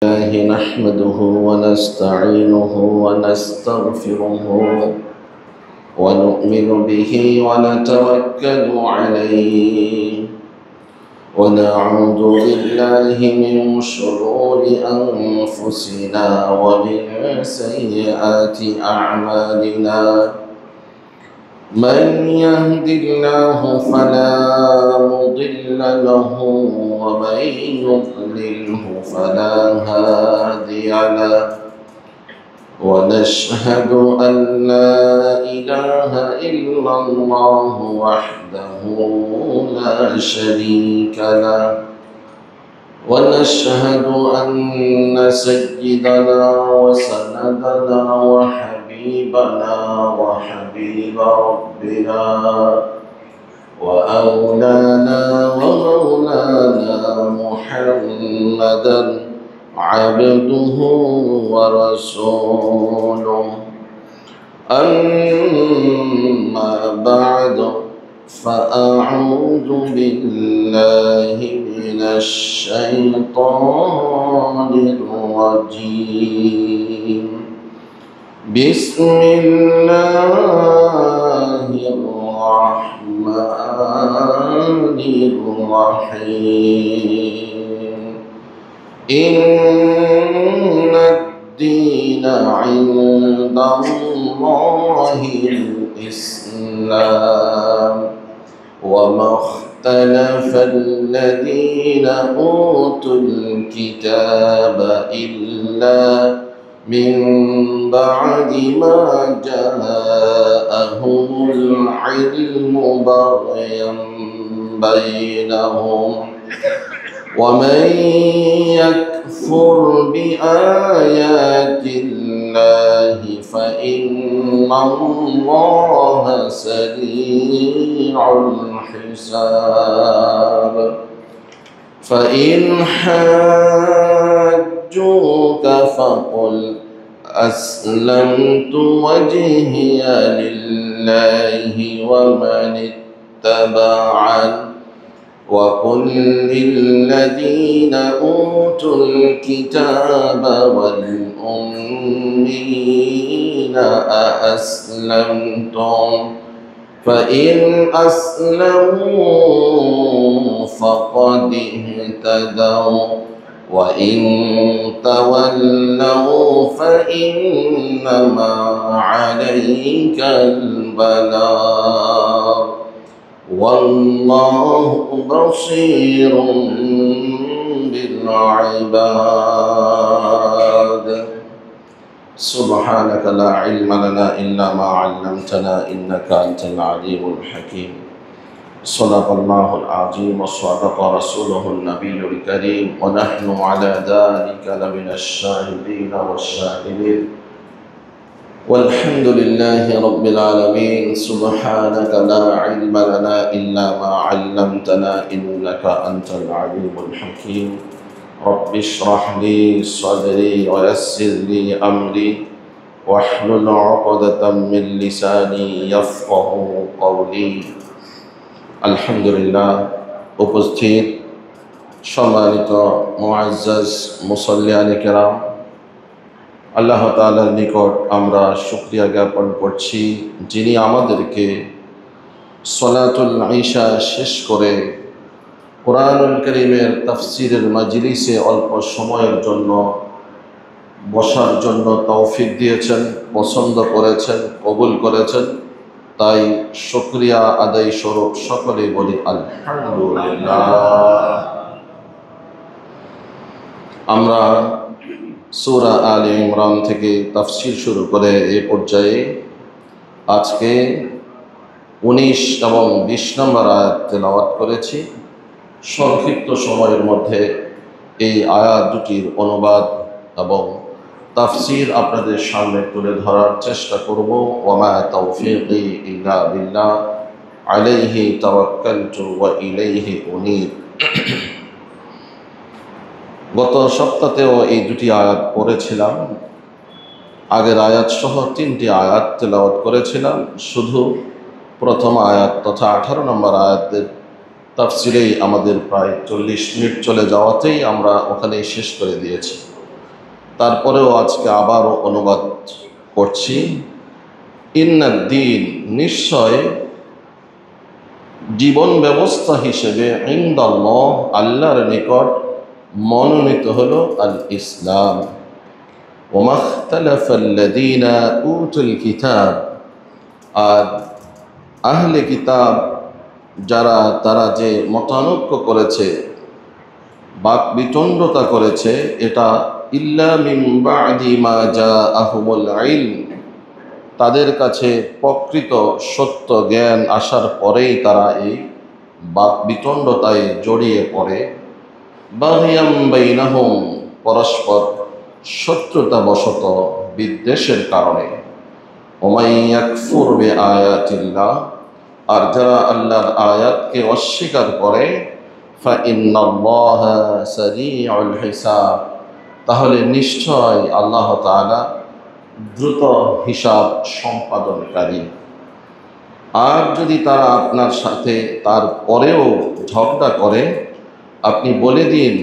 الله نحمده ونستعينه ونستغفره ونؤمن به ونتوكل عليه ونعوذ بالله من شرور أنفسنا ومن سيئات أعمالنا. من يهد الله فلا مضل له ومن يضلله فلا هادي له، ونشهد أن لا إله إلا الله وحده لا شريك له، ونشهد أن سيدنا وسندنا وحبيبنا وحبيب ربنا وأولانا ومولانا محمدا عبده ورسوله. أما بعد، فأعوذ بالله من الشيطان الرجيم. بسم الله الرحمن الرحيم. إن الدين عند الله الإسلام، وما اختلف الذين أوتوا الكتاب إلا من بعد ما جاءهم العلم بغيا بينهم، ومن يكفر بآيات الله فإن الله سريع الحساب. فإن حاجوك فقل أسلمت وجهي لله ومن اتبعني، وقل للذين أوتوا الكتاب والأميين أأسلمتم؟ فإن أسلموا فقد اهتدوا، وإن تولوا فإنما عليك البلاغ، والله بصير بالعباد. سبحانك لا علم لنا إلا ما علمتنا إنك أنت العليم الحكيم. صدق الله العظيم وصدق رسوله النبي الكريم، ونحن على ذلك لمن الشاهدين والشاهدين، والحمد لله رب العالمين. سبحانك لا علم لنا إلا ما علمتنا إنك أنت العليم الحكيم. رب اشرح لي صدري ويسر لي أمري واحلل عقدة من لساني يفقه قولي। আলহামদুলিল্লাহ, উপস্থিত সম্মানিত মুআজ্জাজ মুসল্লিয়ান কিরাম, আল্লাহ তাআলার নিকট আমরা শুকরিয়া জ্ঞাপন করছি, যিনি আমাদেরকে সলাতুল ঈশা শেষ করে কুরআনুল কারীমের তাফসীরের মাজলিসে অল্প সময়ের জন্য বসার জন্য তৌফিক দিয়েছেন, পছন্দ করেছেন, কবুল করেছেন। তাই শুকরিয়া আদায় স্বরূপ সকলেই বলি আলহামদুলিল্লাহ। আমরা সূরা আলে ইমরান থেকে তাফসীর শুরু করে এই পর্যায়ে আজকে 19 এবং 20 নম্বর আয়াত তেলাওয়াত করেছি। সংক্ষিপ্ত সময়ের মধ্যে এই আয়াত দুটির অনুবাদ এবং তাফসীর আপনাদের সামনে তুলে ধরার চেষ্টা করব। ওয়ামা তাওফীকি ইল্লা বিল্লাহ আলাইহি তাওয়াক্কালতু ওয়া ইলাইহি উনীব। গত সপ্তাহেও এই দুটি আয়াত পড়েছিলাম। আগের আয়াত সহ 3টি আয়াত তেলাওয়াত করেছিলাম। শুধু প্রথম আয়াত তথা 18 নম্বর আয়াতের তাফসিরেই আমাদের প্রায় 40 মিনিট চলে যাওয়াতেই আমরা ওখানেই শেষ করে দিয়েছি। তারপরেও আজকে আবারও অনুবাদ করছি। ইন্নাদ্দীন, নিশ্চয় জীবন ব্যবস্থা হিসেবে ইনদাল্লাহ, আল্লাহর নিকট মনোনীত হলো আল ইসলাম। ওয়া মাখতালাফাল্লাযীনা উতুল কিতাব, আর আহলে কিতাব যারা, তারা যে মতানৈক্য করেছে, বাক বিতণ্ডতা করেছে, এটা ইল্লা মিন বা'দি মা জাআহুমুল ইলম, তাদের কাছে প্রকৃত সত্য জ্ঞান আসার পরেই তারা এই বাক বিতণ্ডতায় জড়িয়ে পড়ে। বাগিয়াম বাইনাহুম, পরস্পর শত্রুতাবশত, বিদ্বেষের কারণে। ওমাই ইয়াকফুর বিআয়াতিল্লাহ, আর যারা আল্লাহর আয়াতকে অস্বীকার করে, ফাইন্নাল্লাহা সারিউল হিসাব, তাহলে নিশ্চয় আল্লাহ তাআলা দ্রুত হিসাব সম্পাদনকারী। আর যদি তারা আপনার সাথে তারপরেও ঝগড়া করে, আপনি বলে দিন,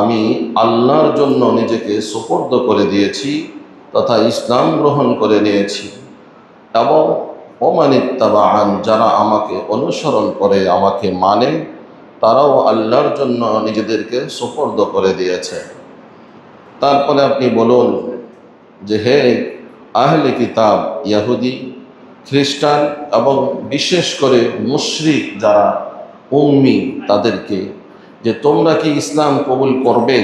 আমি আল্লাহর জন্য নিজেকে সুপর্দ করে দিয়েছি তথা ইসলাম গ্রহণ করে নিয়েছি, এবং ওমানিত্তাবাআন, যারা আমাকে অনুসরণ করে, আমাকে মানে, তারাও আল্লাহর জন্য নিজেদেরকে সুপর্দ করে দিয়েছে। তারপরে আপনি বলুন যে, হে আহলে কিতাব, ইহুদি, খ্রিস্টান এবং বিশেষ করে মুশরিক যারা উম্মি, তাদেরকে, যে তোমরা কি ইসলাম কবুল করবে?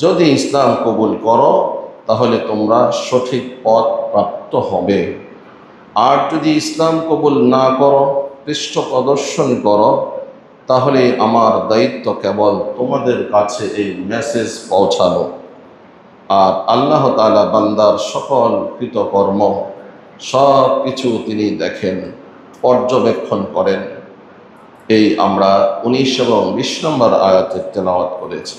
যদি ইসলাম কবুল করো তাহলে তোমরা সঠিক পথ প্রাপ্ত হবে। আর যদি ইসলাম কবুল না করো, পৃষ্ঠ প্রদর্শন করো, তাহলে আমার দায়িত্ব কেবল তোমাদের কাছে এই মেসেজ পৌঁছানো। আর আল্লাহ তাআলা বান্দার সকল কৃতকর্ম সব কিছু তিনি দেখেন, পর্যবেক্ষণ করেন। এই আমরা 19 এবং 20 নম্বর আয়াতের তেলাওয়াত করেছি।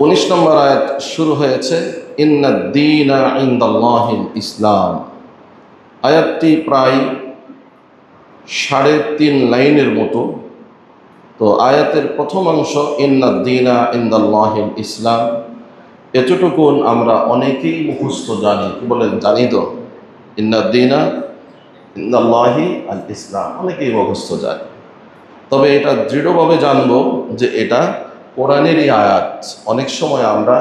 19 নম্বর আয়াত শুরু হয়েছে ইন্নাদ্দীনা ইনদাল্লাহিল ইসলাম। আয়াতটি প্রায় 3.5 লাইনের মতো। তো আয়াতের প্রথম অংশ ইন্নাদ্দীনা ইনদাল্লাহিল ইসলাম, এতটুকুন আমরা অনেকেই মুখস্থ জানি। কি বলেন, জানি তো? ইন্নাদ্দীনা ইনদাল্লাহি আল ইসলাম অনেকেই মুখস্থ জানি। তবে এটা দৃঢ়ভাবে জানবো যে এটা কোরআনেরই আয়াত। অনেক সময় আমরা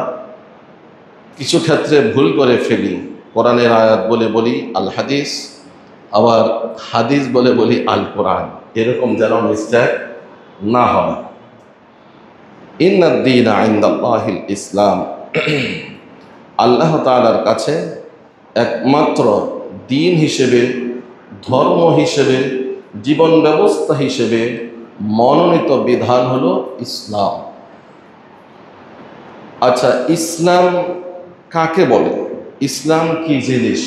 কিছু ক্ষেত্রে ভুল করে ফেলি, কোরআনের আয়াত বলে বলি আল হাদিস, আবার হাদিস বলে বলি আল কোরআন, এরকম যেন মিস্টেক না হয়। ইন্নাদ্দীনা ইনদাল্লাহিল ইসলাম, আল্লাহ তাআলার কাছে একমাত্র দিন হিসেবে, ধর্ম হিসেবে, জীবন ব্যবস্থা হিসেবে মনোনীত বিধান হলো ইসলাম। আচ্ছা, ইসলাম কাকে বলে? ইসলাম কি জিনিস?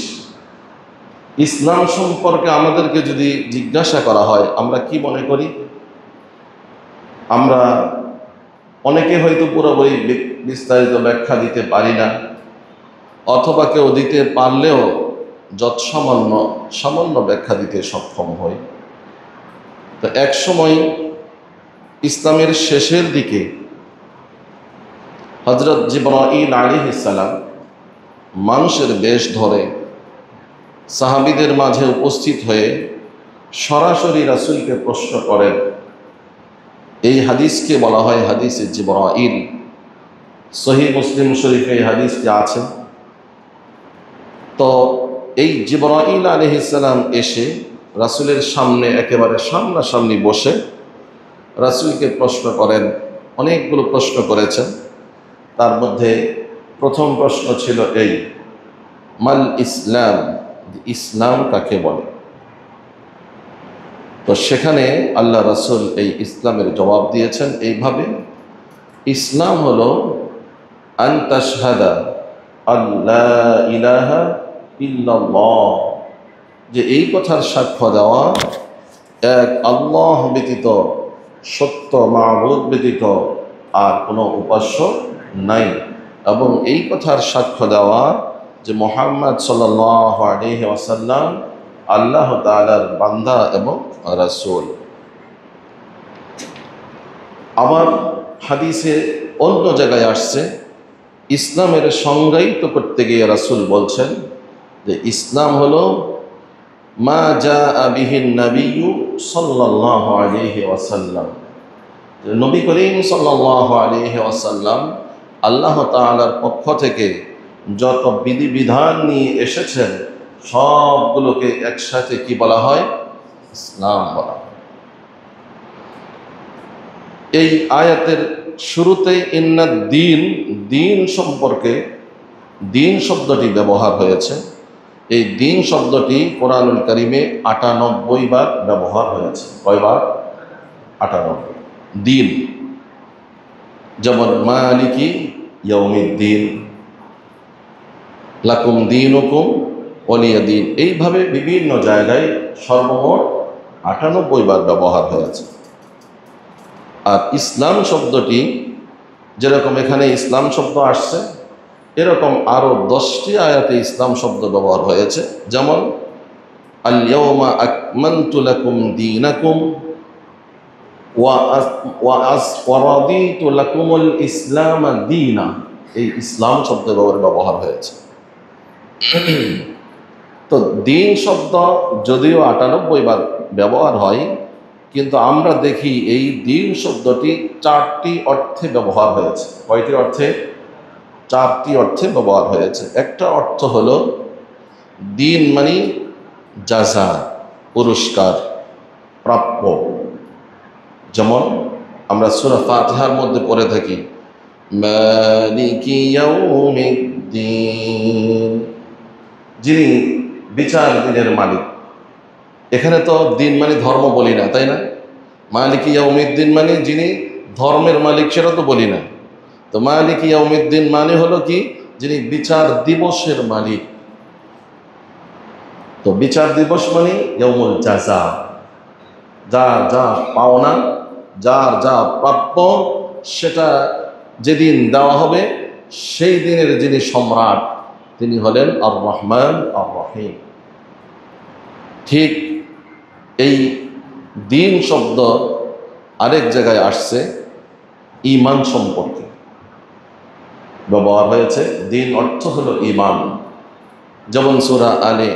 ইসলাম সম্পর্কে আমাদেরকে যদি জিজ্ঞাসা করা হয়, আমরা কি মনে করি? আমরা অনেকে হয়তো পুরোপুরি বিস্তারিত ব্যাখ্যা দিতে পারি না, অথবা কেউ দিতে পারলেও সামান্য ব্যাখ্যা দিতে সক্ষম হই। তো এক সময় ইসলামের শেষের দিকে হযরত জিবরাঈল আলাইহিস সালাম মানুষের বেশ ধরে সাহাবীদের মাঝে উপস্থিত হয়ে সরাসরি রাসূলকে প্রশ্ন করেন। এই হাদিসকে বলা হয় হাদিসে জিবরাঈল। সহিহ মুসলিম শরীফে এই হাদিসটি আছে। তো এই জিবরাঈল আলাইহিস সালাম এসে রাসূলের সামনে একেবারে সামনাসামনি বসে রাসূলকে প্রশ্ন করেন। অনেকগুলো প্রশ্ন করেছেন। তার মধ্যে প্রথম প্রশ্ন ছিল এই, মাল ইসলাম, ইসলাম কাকে বলে? তো সেখানে আল্লাহ রাসূল এই ইসলামের জবাব দিয়েছেন এইভাবে, ইসলাম হলো আন তাশহাদা আল্লা ইলাহা ইল্লাল্লাহ, যে এই কথার সাক্ষ্য দেওয়া এক আল্লাহ ব্যতীত, সত্য মাবুদ ব্যতীত আর কোনো উপাস্য নাই, এবং এই কথার সাক্ষ্য দেওয়া যে মুহাম্মদ সাল্লাল্লাহু আলাইহি ওয়াসাল্লাম আল্লাহ তাআলার বান্দা এবং রাসূল। আবার হাদিসে অন্য জায়গায় আসছে, ইসলামের সংজ্ঞায়িত করতে গিয়ে রাসূল বলছেন যে ইসলাম হলো মা জাআ বিহিন নাবিয়্যু সাল্লাল্লাহু আলাইহি ওয়াসাল্লাম। নবী করিম সাল্লাল্লাহু আলাইহি ওয়াসাল্লাম আল্লাহ তাআলার পক্ষ থেকে যত বিধিবিধান নিয়ে এসেছেন সবগুলোকে একসাথে কি বলা হয়? ইসলাম বলা হয়। এই আয়াতের শুরুতে ইন্নাদ দ্বীন, দ্বীন সম্পর্কে দ্বীন শব্দটি ব্যবহার হয়েছে। এই দ্বীন শব্দটি কোরআনুল কারীমে ৯৮ বার ব্যবহার হয়েছে। কয়বার? ৯৮। দ্বীন যেমন মালিকি ইয়াউমিদ্দিন, লাকুম দীনুকুম ওয়ালিয়া দীন, এইভাবে বিভিন্ন জায়গায় সর্বমোট ৯৮ বার ব্যবহার হয়েছে। আর ইসলাম শব্দটি যেরকম এখানে ইসলাম শব্দ আসছে, এরকম আরও 10টি আয়াতে ইসলাম শব্দ ব্যবহার হয়েছে। যেমন আল ইয়াউমা আকমালতু লাকুম দীনাকুম ওয়া রাদিতু লাকুমুল ইসলাম দীনা, এই ইসলাম শব্দ ব্যবহার হয়েছে। তো দ্বীন শব্দ যদিও ৯৮ বার ব্যবহার হয়, কিন্তু আমরা দেখি এই দ্বীন শব্দটি 4টি অর্থে ব্যবহার হয়েছে। কয়টি অর্থে? 4টি অর্থে ব্যবহার হয়েছে। একটা অর্থ হলো দ্বীন মানে জাযা, পুরস্কার, প্রাপ্য। যেমন আমরা সূরা ফাতিহার মধ্যে পড়ে থাকি মালিকি ইয়াউমিদ্দিন, যিনি বিচার দিনের মালিক। এখানে তো দিন মানে ধর্ম বলি না, তাই না? মালিকি ইয়াউমিদ্দিন মানে যিনি ধর্মের মালিক, সেটা তো বলি না। তো মালিকি ইয়াউমিদ্দিন মানে হলো কি? যিনি বিচার দিবসের মালিক। তো বিচার দিবস মানে ইয়াউমুল জাযা, যার যা পাওনা, যার যা প্রাপ্য সেটা যেদিন দেওয়া হবে, সেই দিনের যিনি সম্রাট তিনি হলেন আর রহমান আর রহিম। ঠিক এই দ্বীন শব্দ আরেক জায়গায় আসছে ঈমান সম্পর্কে ব্যবহার হয়েছে। দ্বীন অর্থ হলো ঈমান। যেমন সূরা আলে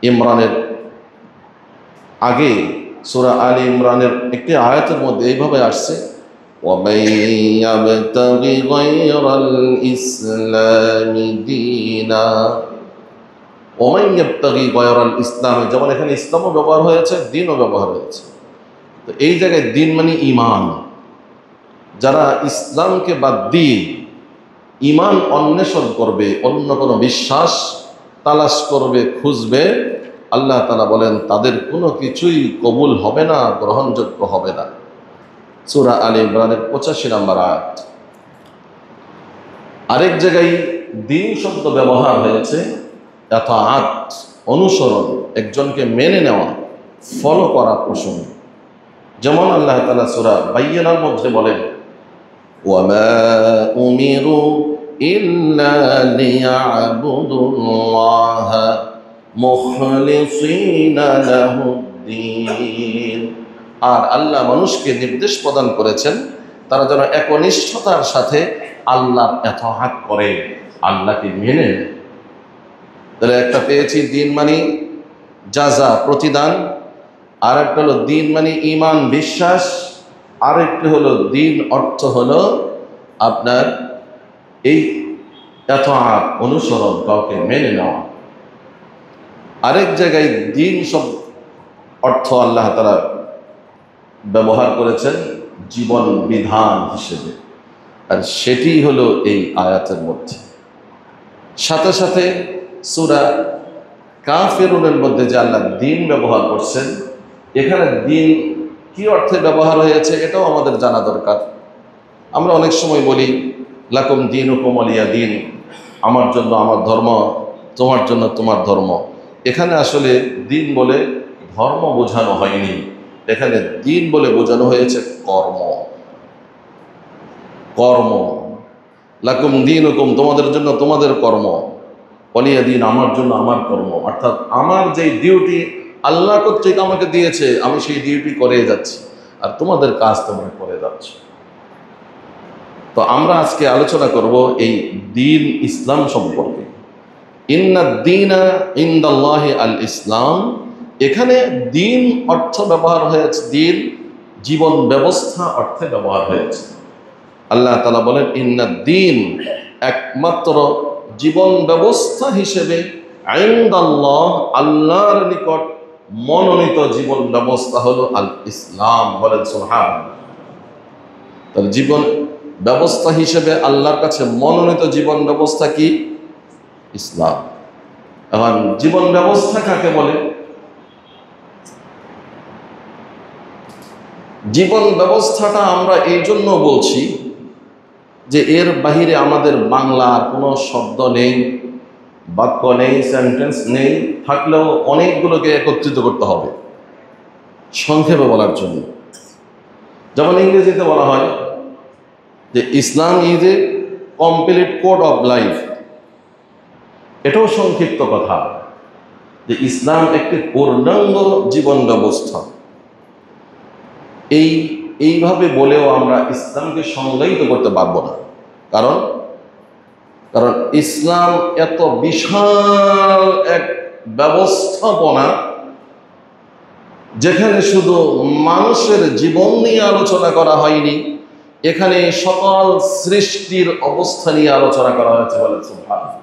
ইমরানের আগে সূরা আলে ইমরানের একটি আয়াতের মধ্যে এইভাবে আসছে وَمَن يَبْتَغِ غَيْرَ الْإِسْلَامِ دِينًا وَمَن يَبْتَغِ غَيْرَ الْإِسْلَامِ, যেমন এখানে ইসলামও ব্যবহার হয়েছে, দ্বীনও ব্যবহার হয়েছে। তো এই জায়গায় দ্বীন মানে ঈমান। যারা ইসলামকে বাদ দিয়ে ঈমান অন্বেষণ করবে, অন্য কোনো বিশ্বাস তালাশ করবে, খুঁজবে, আল্লাহ তাআলা বলেন তাদের কোনো কিছুই কবুল হবে না, গ্রহণযোগ্য হবে না। সূরা আলে ইমরানের 85 নম্বর আয়াত। আরেক জায়গায় দ্বীন শব্দ ব্যবহার হয়েছে ইতাআত, অনুসরণ, একজনকে মেনে নেওয়া, ফলো করা প্রসঙ্গ। যেমন আল্লাহ তাআলা সূরা বাইয়িনার মধ্যে বলেন ওয়ামা উমিরু ইল্লা লিয়া'বুদুল্লাহা মুখলিসিনা লাহুদ্দীন, আর আল্লাহ মানুষকে নির্দেশ প্রদান করেছেন তারা যেন একনিষ্ঠতার সাথে আল্লাহর ইতাআত করে, আল্লাহকে মেনে নেয়। তাহলে একটা পেয়েছি দ্বীন মানে জাযা, প্রতিদান, আর একটা হলো দ্বীন মানে ঈমান, বিশ্বাস, আরেকটি হলো দ্বীন অর্থ হলো আপনার এই ইতাআত, অনুসরণ, কাউকে মেনে নেওয়া। আরেক জায়গায় দ্বীন সব অর্থ আল্লাহ তাআলা ব্যবহার করেছেন জীবন বিধান হিসেবে, আর সেটি হলো এই আয়াতের মধ্যে। সাথে সাথে সূরা কাফিরুনের মধ্যে যে আল্লাহ দ্বীন ব্যবহার করছেন, এখানে দ্বীন কি অর্থে ব্যবহার হয়েছে এটাও আমাদের জানা দরকার। আমরা অনেক সময় বলি লাকুম দীনুকুম ওয়ালিয়া দীন, আমার জন্য আমার ধর্ম, তোমার জন্য তোমার ধর্ম। এখানে আসলে দ্বীন বলে ধর্ম বোঝানো হয়নি, এখানে দ্বীন বলে বোঝানো হয়েছে কর্ম। কর্ম, লাকুম দীনুকুম, তোমাদের জন্য তোমাদের কর্ম, ওয়ালিয়া দীন, আমার জন্য আমার কর্ম। অর্থাৎ আমার যেই ডিউটি আল্লাহ কর্তৃক আমাকে দিয়েছে, আমি সেই ডিউটি করে যাচ্ছি, আর তোমাদের কাজ তোমরা করে যাচ্ছ। তো আমরা আজকে আলোচনা করব এই দ্বীন ইসলাম সম্পর্কে। ইন্নাদ দীনা ইনদাল্লাহি আল ইসলাম। এখানে দ্বীন অর্থ ব্যবহার হয়েছে, দ্বীন জীবন ব্যবস্থা অর্থে ব্যবহার হয়েছে। আল্লাহ তাআলা বলেন ইন্নাদ দীন, একমাত্র জীবন ব্যবস্থা হিসেবে ইনদাল্লাহ, আল্লাহর নিকট মনোনীত জীবন ব্যবস্থা হলো আল ইসলাম। বলেন সুবহানাল্লাহ। তাহলে জীবন ব্যবস্থা হিসেবে আল্লাহর কাছে মনোনীত জীবন ব্যবস্থা কি? ইসলাম। এখন জীবন ব্যবস্থা কাকে বলে? জীবন ব্যবস্থাটা আমরা এই জন্য বলছি যে এর বাহিরে আমাদের বাংলার কোনো শব্দ নেই, বাক্য নেই, সেন্টেন্স নেই, থাকলেও অনেকগুলোকে একত্রিত করতে হবে সংক্ষেপে বলার জন্য। যেমন ইংরেজিতে বলা হয় যে Islam is a complete code of life. এটাও সংক্ষিপ্ত কথা যে ইসলাম একটি পূর্ণাঙ্গ জীবন ব্যবস্থা। এইভাবে বলেও আমরা ইসলামকে সংজ্ঞায়িত করতে পারবো না। কারণ ইসলাম এত বিশাল এক ব্যবস্থাপনা, যেখানে শুধু মানুষের জীবন নিয়ে আলোচনা করা হয়নি, এখানে সকল সৃষ্টির অবস্থা নিয়ে আলোচনা করা হয়েছে। বলে সুবহানাল্লাহ।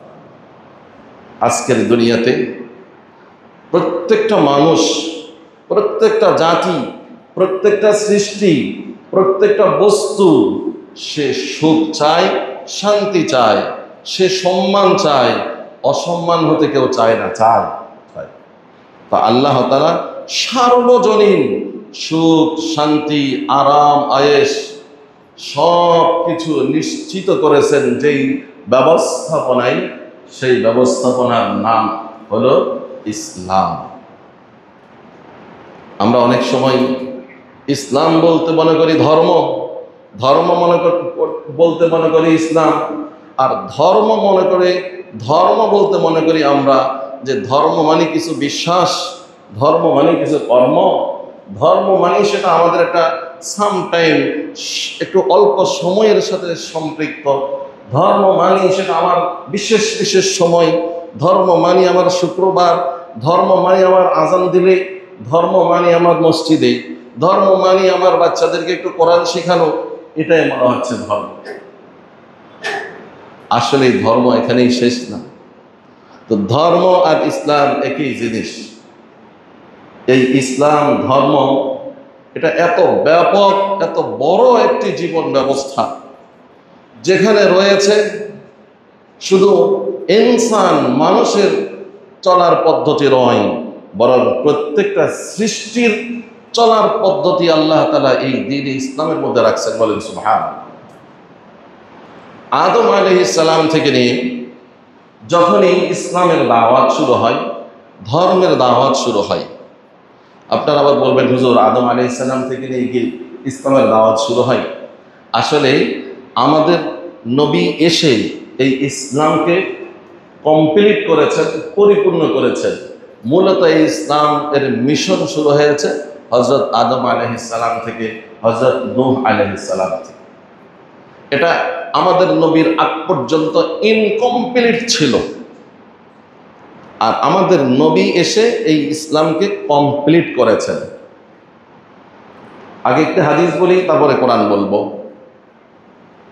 আজকের দুনিয়াতে প্রত্যেকটা মানুষ, প্রত্যেকটা জাতি, প্রত্যেকটা সৃষ্টি, প্রত্যেকটা বস্তু সে সুখ চায়, শান্তি চায়, সে সম্মান চায়, অসম্মান হতে কেউ চায় না, চায়। তা আল্লাহ তাআলা সার্বজনীন সুখ, শান্তি, আরাম, আয়েশ সব কিছু নিশ্চিত করেছেন যেই ব্যবস্থাপনায়, সেই ব্যবস্থাপনার নাম হলো ইসলাম। আমরা অনেক সময় ইসলাম বলতে মনে করি ধর্ম, ধর্ম বলতে মনে করি ইসলাম, আর ধর্ম বলতে মনে করি আমরা যে ধর্ম মানে কিছু বিশ্বাস, ধর্ম মানে কিছু কর্ম, ধর্ম মানে সেটা আমাদের একটা সামটাইম, একটু অল্প সময়ের সাথে সম্পৃক্ত। ধর্ম মানে সেটা আমার বিশেষ বিশেষ সময়, ধর্ম মানে আমার শুক্রবার, ধর্ম মানে আমার আজান দিলে, ধর্ম মানে আমার মসজিদে, ধর্ম মানে আমার বাচ্চাদেরকে একটু কোরআন শেখানো, এটাই মনে হচ্ছে ধর্ম। আসলে ধর্ম এখানেই শেষ না। তো ধর্ম আর ইসলাম একই জিনিস। এই ইসলাম ধর্ম এটা এত ব্যাপক, এত বড় একটি জীবন ব্যবস্থা, যেখানে রয়েছে শুধু ইনসান, মানুষের চলার পদ্ধতি নয়, বরং প্রত্যেকটা সৃষ্টির চলার পদ্ধতি আল্লাহ তাআলা এই দ্বীন ইসলামের মধ্যে রাখছেন। বলেন সুবহানাল্লাহ। আদম আলাইহিস সালাম থেকে নিয়ে যখনই ইসলামের দাওয়াত শুরু হয়, ধর্মের দাওয়াত শুরু হয়, আপনারা আবার বলবেন হুজুর আদম আলাইহিস সালাম থেকে নিয়ে কি ইসলামের দাওয়াত শুরু হয়? আসলে আমাদের নবী এসে এই ইসলামকে কমপ্লিট করেছেন, পরিপূর্ণ করেছেন। মূলত এই ইসলাম এর মিশন শুরু হয়েছে হযরত আদম আলাইহিস সালাম থেকে, হযরত নূহ আলাইহিস সালাম থেকে। এটা আমাদের নবীর আগ পর্যন্ত ইনকমপ্লিট ছিল, আর আমাদের নবী এসে এই ইসলামকে কমপ্লিট করেছেন। আগে একটি হাদিস বলি, তারপরে কোরআন বলবো।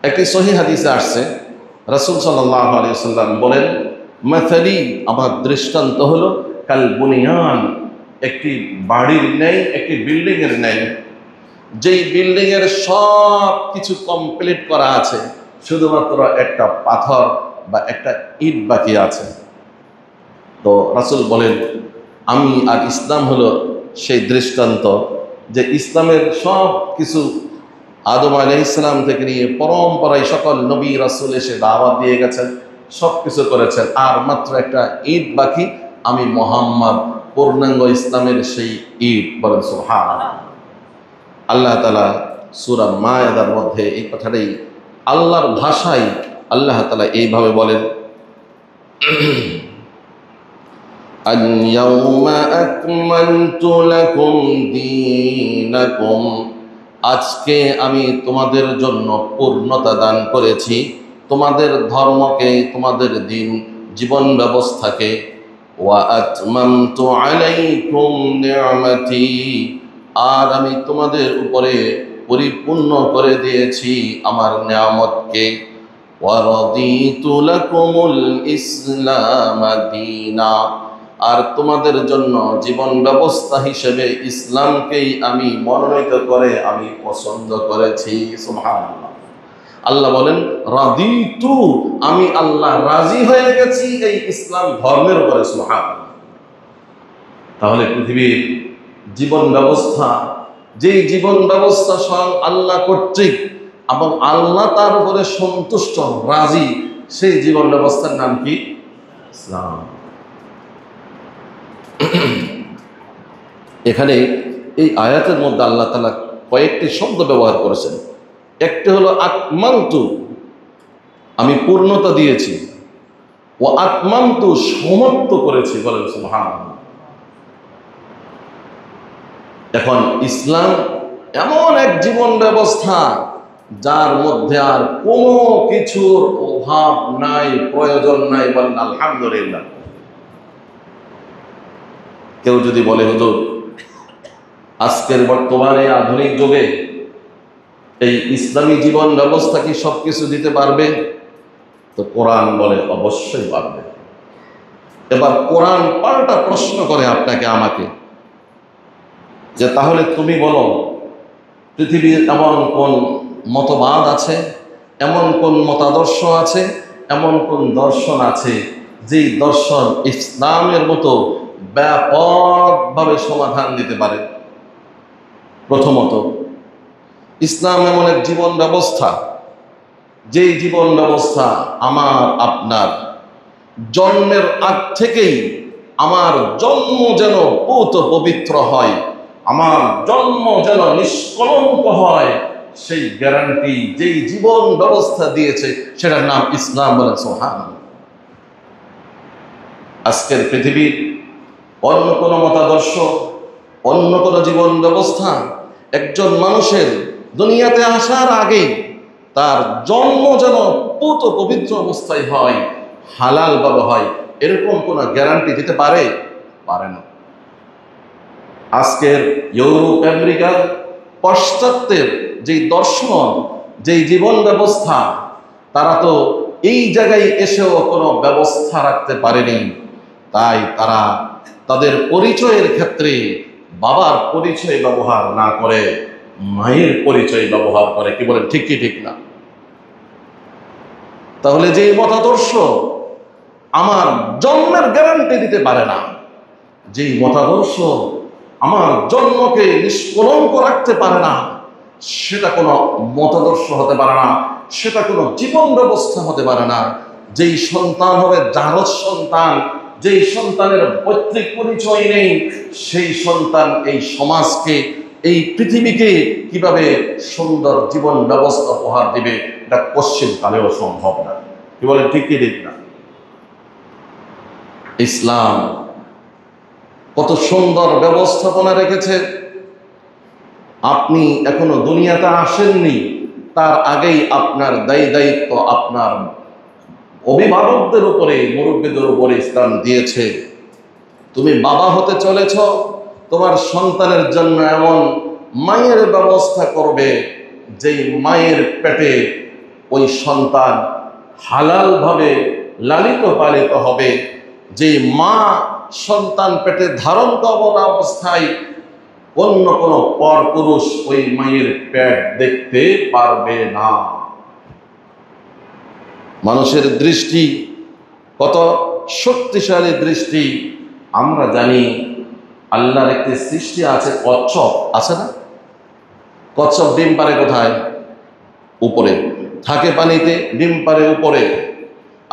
একটি সহিহ হাদিসে আসছে, রাসূল সাল্লাল্লাহু আলাইহি ওয়াসাল্লাম বলেন, মাসালি, আমার দৃষ্টান্ত হলো কাল বুনিয়ান, একটি বাড়ির ন্যায়, একটি বিল্ডিং এর ন্যায়, যেই বিল্ডিং এর সব কিছু কমপ্লিট করা আছে, শুধুমাত্র একটা পাথর বা একটা ইট বাকি আছে। তো রাসূল বলেন, আমি আর ইসলাম হলো সেই দৃষ্টান্ত, যে ইসলামের সব কিছু আদম আলাইহিস সালাম থেকে নিয়ে পরম্পরায় সকল নবী রাসূল এসে দাওয়াত দিয়ে গেছেন, সব কিছু করেছেন, আর মাত্র একটা ইট বাকি, আমি মুহাম্মদ পূর্ণাঙ্গ ইসলামের সেই ইট। বলেন সুবহানাল্লাহ। আল্লাহ তাআলা সূরা মায়েদার মধ্যে এই কথাটাই আল্লাহর ভাষায় আল্লাহ তাআলা এইভাবে বলেন, اليوم أكملت لكم دينكم আজকে আমি তোমাদের জন্য পূর্ণতা দান করেছি, তোমাদের ধর্মকে, তোমাদের দিন জীবন ব্যবস্থাকে। ওয়া আতমামতু আলাইকুম নি'মাতি, আর আমি তোমাদের উপরে পরিপূর্ণ করে দিয়েছি আমার নিয়ামতকে। ওয়া রাদিতু লাকুমুল ইসলাম দীনা, আর তোমাদের জন্য জীবন ব্যবস্থা হিসেবে ইসলামকেই আমি মনোনীত করে আমি পছন্দ করেছি। সুবহানাল্লাহ। আল্লাহ বলেন রাদিতু, আমি আল্লাহ রাজি হয়ে গেছি এই ইসলাম ধর্মের উপরে। সুবহানাল্লাহ। তাহলে পৃথিবীর জীবন ব্যবস্থা, যেই জীবন ব্যবস্থা স্বয়ং আল্লাহ কর্তৃক এবং আল্লাহ তার উপরে সন্তুষ্ট রাজি, সেই জীবন ব্যবস্থার নাম কি? ইসলাম। এখানে এই আয়াতের মধ্যে আল্লাহ তাআলা কয়েকটি শব্দ ব্যবহার করেছেন। একটি হলো আকমালতু, আমি পূর্ণতা দিয়েছি, ও আতমামতু, সমাপ্ত করেছি। বলেন সুবহানাল্লাহ। এখন ইসলাম এমন এক জীবন ব্যবস্থা যার মধ্যে আর কোনো কিছুর অভাব নাই, প্রয়োজন নাই। বলেন আলহামদুলিল্লাহ। কেউ যদি বলে হুজুর আজকের বর্তমানে আধুনিক যুগে এই ইসলামী জীবন ব্যবস্থা কি সবকিছু দিতে পারবে? তো কোরআন বলে অবশ্যই পারবে। এবার কোরআন পাল্টা প্রশ্ন করে আপনাকে আমাকে, যে তাহলে তুমি বলো পৃথিবীর এমন কোন মতবাদ আছে, এমন কোন মতাদর্শ আছে, এমন কোন দর্শন আছে যেই দর্শন ইসলামের মতো ব্যাপকভাবে সমাধান দিতে পারে? প্রথমত, ইসলাম এমন এক জীবন ব্যবস্থা, যেই জীবন ব্যবস্থা আমার আপনার জন্মের আগ থেকেই আমার জন্ম যেন পূত পবিত্র হয়, আমার জন্ম যেন নিষ্কলঙ্ক হয়, সেই গ্যারান্টি যেই জীবন ব্যবস্থা দিয়েছে সেটার নাম ইসলাম। বলেন সুবহানাল্লাহ। আজকের পৃথিবীর অন্য কোনো মতাদর্শ, অন্য কোনো জীবন ব্যবস্থা একজন মানুষের দুনিয়াতে আসার আগেই তার জন্ম যেন পূত পবিত্র অবস্থায় হয়, হালাল ভাবে হয়, এরকম কোনো গ্যারান্টি দিতে পারে? পারে না। আজকের ইউরোপ, আমেরিকা, পাশ্চাত্যের যেই দর্শন, যেই জীবন ব্যবস্থা, তারা তো এই জায়গায় এসেও কোনো ব্যবস্থা রাখতে পারেনি। তাই তারা তাদের পরিচয়ের ক্ষেত্রে বাবার পরিচয় ব্যবহার না করে মায়ের পরিচয় ব্যবহার করে। কি বলেন, ঠিক কি ঠিক না? তাহলে যে মতাদর্শ আমার জন্মের গ্যারান্টি দিতে পারে না, যেই মতাদর্শ আমার জন্মকে নিষ্কলঙ্ক রাখতে পারে না, সেটা কোনো মতাদর্শ হতে পারে না, সেটা কোনো জীবন ব্যবস্থা হতে পারে না। যেই সন্তান হবে জারজ সন্তান, যেই সন্তানের পৈতৃক পরিচয় নেই, সেই সন্তান এই সমাজকে, এই পৃথিবীকে কিভাবে সুন্দর জীবন ব্যবস্থা উপহার দিবে, এটা পশ্চিম কালেও সম্ভব না। কি বলেন, ঠিক কি ঠিক না? ইসলাম কত সুন্দর ব্যবস্থাপনা রেখেছে। আপনি এখনো দুনিয়াতে আসেননি, তার আগেই আপনার দায়িত্ব আপনার অভিভাবকদের উপরে, মুরব্বীদের উপরে ইসলাম দিয়েছে। তুমি বাবা হতে চলেছ, তোমার সন্তানের জন্য এমন মায়ের ব্যবস্থা করবে যেই মায়ের পেটে ওই সন্তান হালালভাবে লালিত পালিত হবে, যে মা সন্তান পেটে ধারণ করা অবস্থায় অন্য কোনো পরপুরুষ ওই মায়ের পেট দেখতে পারবে না। মানুষের দৃষ্টি কত শক্তিশালী দৃষ্টি! আমরা জানি আল্লাহর একটি সৃষ্টি আছে, কচ্ছপ আছে না? কচ্ছপ ডিম পারে কোথায়? উপরে থাকে, পানিতে, ডিম পারে উপরে।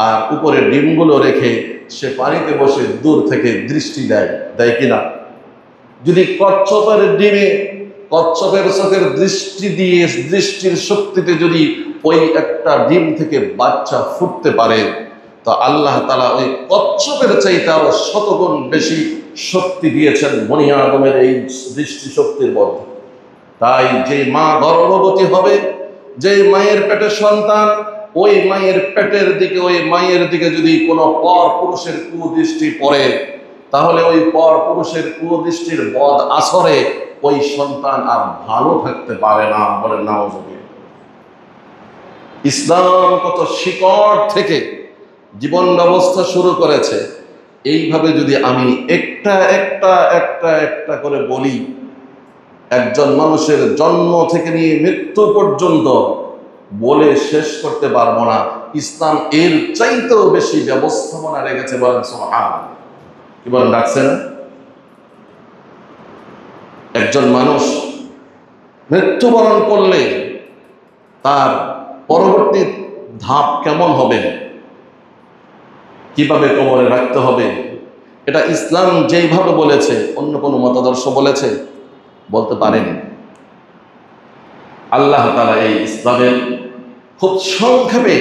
আর উপরে ডিমগুলো রেখে সে পানিতে বসে দূর থেকে দৃষ্টি দেয় কিনা? যদি কচ্ছপের ডিমে, কচ্ছপের চোখের দৃষ্টি দিয়ে, দৃষ্টির শক্তিতে যদি ওই একটা ডিম থেকে বাচ্চা ফুটতে পারে, তো আল্লাহ তাআলা ওই কচ্ছপের চাইতে আরো শতগুণ বেশি শক্তি দিয়েছেন বনি আদমের এই দৃষ্টি শক্তির মধ্যে। তাই যে মা গর্ভবতী হবে, যে মায়ের পেটের সন্তান, ওই মায়ের পেটের দিকে, ওই মায়ের দিকে যদি কোনো পর পুরুষের কুদৃষ্টি পড়ে, তাহলে ওই পর পুরুষের কুদৃষ্টির বদ আসরে ওই সন্তান আর ভালো থাকতে পারে না। বলেন নাউজুবিল্লাহ। ইসলাম কত শিকড় থেকে জীবন ব্যবস্থা শুরু করেছে। এইভাবে যদি আমি একটা একটা একটা একটা করে বলি, একজন মানুষের জন্ম থেকে নিয়ে মৃত্যু পর্যন্ত বলে শেষ করতে পারবো না। ইসলাম এর চাইতেও বেশি ব্যবস্থাপনা রেখেছে। বলেন সুবহানাল্লাহ। কি বলেন, রাখছে না? একজন মানুষ মৃত্যুবরণ করলে তার পরবর্তী ধাপ কেমন হবে, কিভাবে কবরে রাখতে হবে, এটা ইসলাম যেইভাবে বলেছে অন্য কোনো মতাদর্শ বলেছে বলতে পারেনি। আল্লাহ তাআলা এই ইসলামের খুব সংক্ষেপে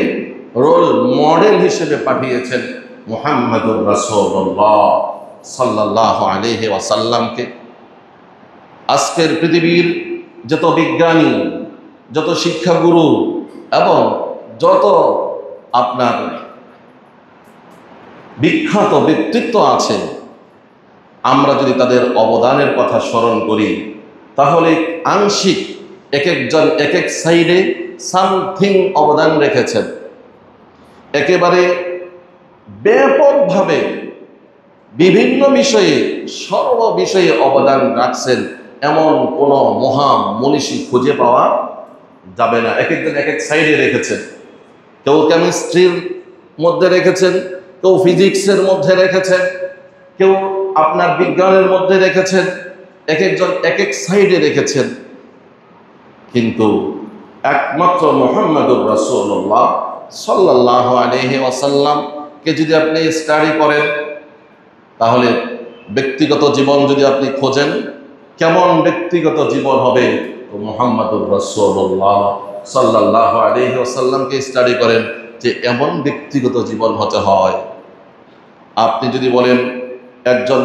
রোল মডেল হিসেবে পাঠিয়েছেন মুহাম্মদুর রাসূলুল্লাহ সাল্লাল্লাহু আলাইহি ওয়াসাল্লামকে। আজকের পৃথিবীর যত বিজ্ঞানী, যত শিক্ষাগুরু এবং যত আপনার বিখ্যাত ব্যক্তিত্ব আছে, আমরা যদি তাদের অবদানের কথা স্মরণ করি তাহলে আংশিক এক একজন এক এক সাইডে সামথিং অবদান রেখেছেন। একেবারে ব্যাপকভাবে বিভিন্ন বিষয়ে, সর্ব বিষয়ে অবদান রাখছেন এমন কোনো মহা মনীষী খুঁজে পাওয়া যাবে না। এক একজন এক এক সাইডে রেখেছেন। কেউ কেমিস্ট্রির মধ্যে রেখেছেন, কেউ ফিজিক্সের মধ্যে রেখেছেন, কেউ আপনার বিজ্ঞানের মধ্যে রেখেছেন, এক একজন এক এক সাইডে রেখেছেন। কিন্তু একমাত্র মুহাম্মদুর রাসূলুল্লাহ সাল্লাল্লাহু আলাইহি ওয়াসাল্লামকে যদি আপনি স্টাডি করেন, তাহলে ব্যক্তিগত জীবন যদি আপনি খোঁজেন কেমন ব্যক্তিগত জীবন হবে, তো মুহাম্মদুর রাসূলুল্লাহ সাল্লাল্লাহু আলাইহি ওয়াসাল্লামকে স্টাডি করেন যে এমন ব্যক্তিগত জীবন হতে হয়। আপনি যদি বলেন একজন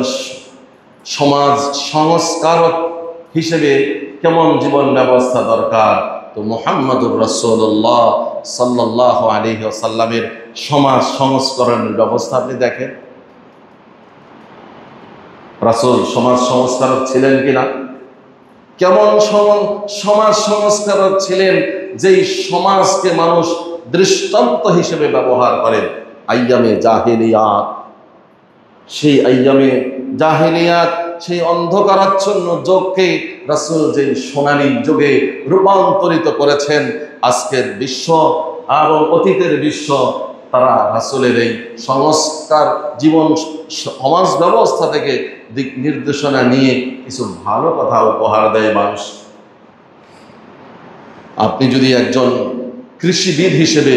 সমাজ সংস্কারক হিসেবে কেমন জীবন ব্যবস্থা দরকার, তো মুহাম্মদুর রাসূলুল্লাহ সাল্লাল্লাহু আলাইহি ওয়াসাল্লামের সমাজ সংস্করণের ব্যবস্থা আপনি দেখেন। রাসূল সমাজ সংস্কারক ছিলেন কিনা? কেমন সমাজ সংস্কারক ছিলেন যেই সমাজকে মানুষ দৃষ্টান্ত হিসেবে ব্যবহার করে। আইয়ামে জাহেলিয়াত, সেই আইয়ামে জাহেলিয়াত, সেই অন্ধকারাচ্ছন্ন যুগকে রাসূল যে সোনালী যুগে রূপান্তরিত করেছেন। আজকের বিশ্ব এবং অতীতের বিশ্ব তারা রাসূলের এই সংস্কার জীবন সমাজ ব্যবস্থা থেকে দিক নির্দেশনা নিয়ে কিছু ভালো কথা উপহার দেয় মানুষ। আপনি যদি একজন কৃষিবিদ হিসেবে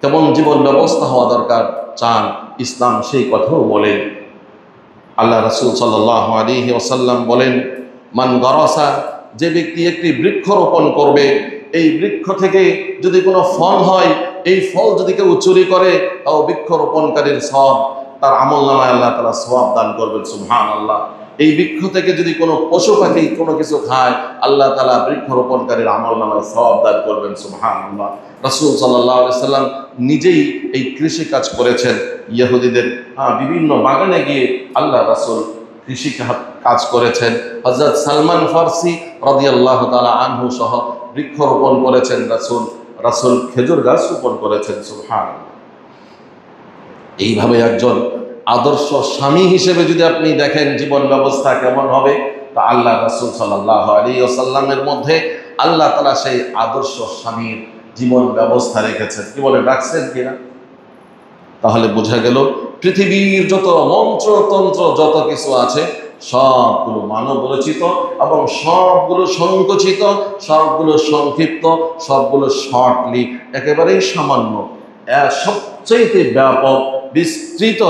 কেমন জীবন ব্যবস্থা হওয়া দরকার চান, ইসলাম সেই কথাও বলেন। আল্লাহ রাসূল সাল্লাল্লাহু আলাইহি ওয়াসাল্লাম বলেন, মান গারাসা, যে ব্যক্তি একটি বৃক্ষ রোপণ করবে, এই বৃক্ষ থেকে যদি কোনো ফল হয়, এই ফল যদি কেউ চুরি করে, তাও বৃক্ষ রোপণকারীর সওয়াব তার আমলনামায় আল্লাহ তাআলা সওয়াব দান করবেন। সুবহানাল্লাহ। এই বৃক্ষ থেকে যদি কোনো পশু পাখি কোনো কিছু খায়, আল্লাহ তাআলা বৃক্ষ রোপণকারীর আমলনামায় সওয়াব দান করবেন। সুবহানাল্লাহ। রাসূল সাল্লাল্লাহু আলাইহি ওয়াসাল্লাম নিজেই এই কৃষি কাজ করেছেন। ইহুদিদের বিভিন্ন বাগানে গিয়ে আল্লাহ রাসূল কৃষি কাজ করেছেন। হযরত সালমান ফারসি রাদিয়াল্লাহু তাআলা আনহু সহ বৃক্ষরোপণ করেছেন রাসূল খেজুর গাছ রোপণ করেছেন। সুবহানাল্লাহ। এইভাবে একজন আদর্শ স্বামী হিসেবে যদি আপনি দেখেন জীবন ব্যবস্থা কেমন হবে, তা আল্লাহ রাসূল সাল্লাল্লাহু আলাইহি ওয়াসাল্লামের মধ্যে আল্লাহ তাআলা সেই আদর্শ স্বামীর জীবন ব্যবস্থা রেখেছেন। কি বলে, রাখছেন কিনা? তাহলে বোঝা গেল পৃথিবীর যত মন্ত্রতন্ত্র যত কিছু আছে সবগুলো মানব রচিত এবং সবগুলো সংকুচিত, সবগুলো সংক্ষিপ্ত, সবগুলো শর্টলি, একেবারেই সামান্য। সবচেয়ে ব্যাপক, বিস্তৃত